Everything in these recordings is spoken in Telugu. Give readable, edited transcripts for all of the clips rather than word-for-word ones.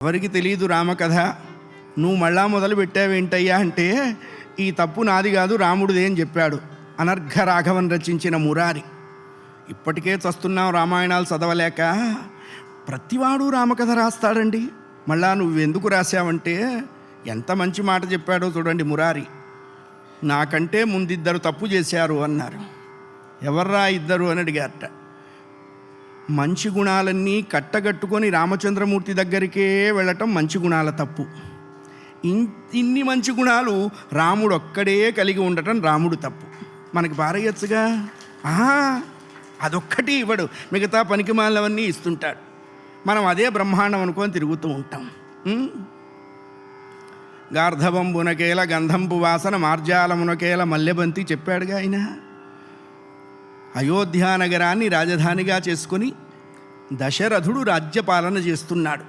ఎవరికి తెలియదు రామకథ, నువ్వు మళ్ళా మొదలు పెట్టావేంటయ్యా అంటే, ఈ తప్పు నాది కాదు రాముడిదే అని చెప్పాడు అనర్ఘ రాఘవన్ రచించిన మురారి. ఇప్పటికే చస్తున్నాం రామాయణాలు చదవలేక. ప్రతివాడు రామకథ రాస్తాడండి. మళ్ళా నువ్వెందుకు రాశావంటే, ఎంత మంచి మాట చెప్పాడో చూడండి మురారి. నాకంటే ముందిద్దరు తప్పు చేశారు అన్నారు. ఎవర్రా ఇద్దరు అని అడిగారట. మంచి గుణాలన్నీ కట్టగట్టుకొని రామచంద్రమూర్తి దగ్గరికే వెళ్ళటం మంచి గుణాల తప్పు. ఇన్ని మంచి గుణాలు రాముడు ఒక్కడే కలిగి ఉండటం రాముడు తప్పు. మనకి పారేయచ్చుగా. అదొక్కటి ఇవ్వడు, మిగతా పనికిమాలవన్నీ ఇస్తుంటాడు. మనం అదే బ్రహ్మాండం అనుకొని తిరుగుతూ ఉంటాం. గార్ధవంబునకేల గంధంపు వాసన మార్జాలమునకేల మల్లెబంతి చెప్పాడుగా ఆయన. అయోధ్య నగరాన్ని రాజధానిగా చేసుకుని దశరథుడు రాజ్యపాలన చేస్తున్నాడు.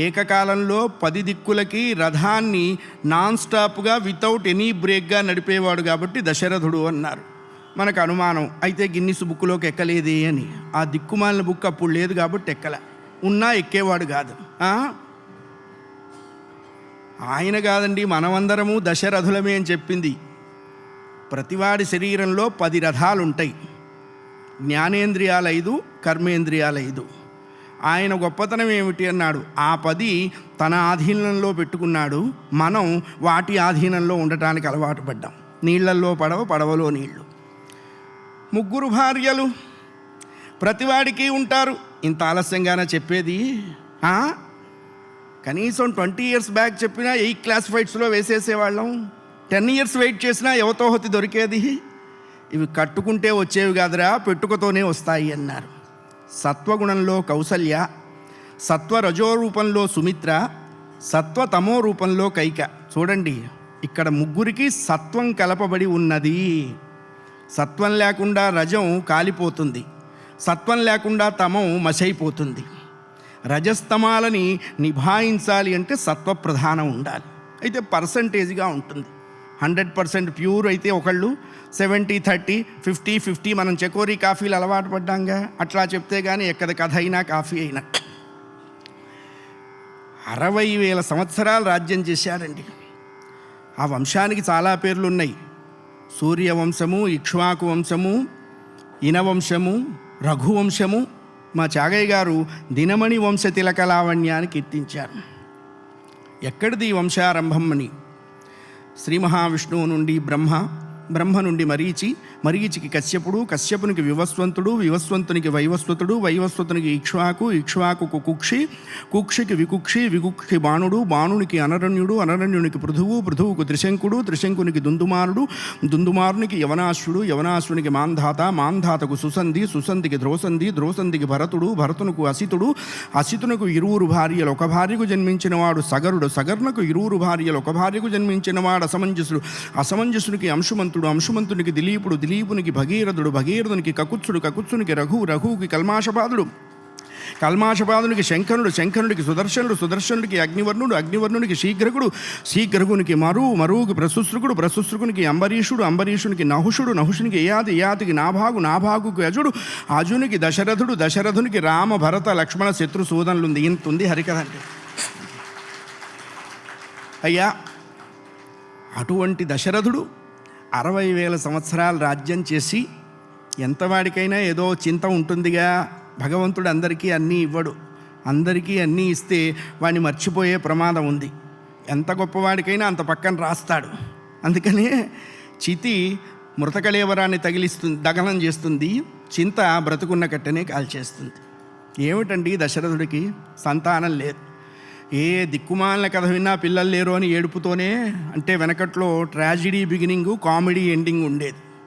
ఏకకాలంలో 10 దిక్కులకి రథాన్ని నాన్ స్టాప్గా వితౌట్ ఎనీ బ్రేక్గా నడిపేవాడు కాబట్టి దశరథుడు అన్నారు. మనకు అనుమానం, అయితే గిన్నిస్ బుక్లోకి ఎక్కలేదే అని. ఆ దిక్కుమాలిన బుక్ అప్పుడు లేదు కాబట్టి ఎక్కల, ఉన్నా ఎక్కేవాడు కాదు. ఆయన కాదండి, మనమందరము దశరథులమే అని చెప్పింది. ప్రతివాడి శరీరంలో 10 రథాలుంటాయి. జ్ఞానేంద్రియాలు 5, కర్మేంద్రియాలు 5. ఆయన గొప్పతనం ఏమిటి అన్నాడు, ఆ 10 తన ఆధీనంలో పెట్టుకున్నాడు. మనం వాటి ఆధీనంలో ఉండటానికి అలవాటు పడ్డాం. నీళ్లల్లో పడవ, పడవలో నీళ్లు. 3 భార్యలు ప్రతివాడికి ఉంటారు. ఇంత ఆలస్యంగానే చెప్పేది. కనీసం 20 years బ్యాక్ చెప్పినా 8 క్లాసిఫైడ్స్లో వేసేసేవాళ్ళం. 10 years వెయిట్ చేసినా ఎవతోహతి దొరికేది. ఇవి కట్టుకుంటే వచ్చేవి కాదురా, పెట్టుకతోనే వస్తాయి అన్నారు. సత్వగుణంలో కౌసల్య, సత్వరజో రూపంలో సుమిత్ర, సత్వతమో రూపంలో కైక. చూడండి, ఇక్కడ 3కి సత్వం కలపబడి ఉన్నది. సత్వం లేకుండా రజం కాలిపోతుంది, సత్వం లేకుండా తమం మసైపోతుంది. రజస్తమాలని నిభాయించాలి అంటే సత్వప్రధానం ఉండాలి. అయితే పర్సంటేజ్గా ఉంటుంది. 100% ప్యూర్ అయితే ఒకళ్ళు, 70-30, 50-50. మనం చకోరీ కాఫీలు అలవాటు పడ్డాంగా, అట్లా చెప్తే కానీ ఎక్కద కథ అయినా కాఫీ అయినా. 60,000 సంవత్సరాలు రాజ్యం చేశారండి. ఆ వంశానికి చాలా పేర్లు ఉన్నాయి. సూర్యవంశము, ఇక్ష్వాకు వంశము, ఇనవంశము, రఘువంశము. మా చాగయ్య గారు దినమణి వంశ తిలకలావణ్యాన్ని కీర్తించారు. ఎక్కడిది ఈ వంశారంభం అని? శ్రీ మహావిష్ణువు నుండి బ్రహ్మ, బ్రహ్మ నుండి మరీచి, మరీచికి కశ్యపుడు, కశ్యపునికి వివస్వంతుడు, వివస్వంతునికి వైవస్వతుడు, వైవస్వతునికి ఇక్ష్వాకు, ఇక్ష్వాకుకు కుక్షి, కుక్షికి వికుక్షి, వికుక్షి బాణుడు, బాణునికి అనరణ్యుడు, అనరణ్యునికి పృథువు, పృథువుకు త్రిశంకుడు, త్రిశంకునికి దుందుమారుడు, దుందుమారునికి యవనాశ్వుడు, యవనాశ్వునికి మాంధాత, మాంధాతకు సుసంధి, సుసంధికి ధ్రోసంధి, ధ్రోసంధికి భరతుడు, భరతునకు అసితుడు, అసితునకు 2 భార్యలు, ఒక భార్యకు జన్మించినవాడు సగరుడు, సగర్ణకు 2 భార్యలు, ఒక భార్యకు జన్మించినవాడు అసమంజసుడు, అసమంజసునికి అంశుమంతుడు, అంశుమంతునికి దిలీపుడు, దిలీపునికి భగీరథుడు, భగీరథునికి కకుత్సుడు, కకుత్సునికి రఘు, రఘువుకి కల్మాషపాదుడు, కల్మాషపాదునికి శంకరుడు, శంకరుడికి సుదర్శనుడు, సుదర్శనుడికి అగ్నివర్ణుడు, అగ్నివర్ణునికి శీఘ్రకుడు, శీఘ్రకునికి మరువుకి ప్రశుశ్రుకుడు, ప్రశుశ్రుకునికి అంబరీషుడు, అంబరీషునికి నహుషుడు, నహుషునికి యయాతి, యయాతికి నాభాగు, నాభాగుకి అజుడు, అజునికి దశరథుడు, దశరథునికి రామ, భరత, లక్ష్మణ, శత్రు సూదనులుంది. ఇంతుంది హరికథ అంటే. అయ్యా, అటువంటి దశరథుడు 60,000 సంవత్సరాలు రాజ్యం చేసి, ఎంతవాడికైనా ఏదో చింత ఉంటుందిగా. భగవంతుడు అందరికీ అన్నీ ఇవ్వడు. అందరికీ అన్నీ ఇస్తే వాడిని మర్చిపోయే ప్రమాదం ఉంది. ఎంత గొప్పవాడికైనా అంత పక్కన రాస్తాడు. అందుకనే చితి మృతకళేవరాన్ని దగనం చేస్తుంది, చింత బ్రతుకున్న కట్టెనే కాల్చేస్తుంది. ఏమిటండి దశరథుడికి సంతానం లేదు. ఏ దిక్కుమాలిన కథ విన్నా పిల్లలు లేరు అని ఏడుపుతోనే, అంటే వెనకట్లో ట్రాజిడీ బిగినింగు, కామెడీ ఎండింగ్ ఉండేది.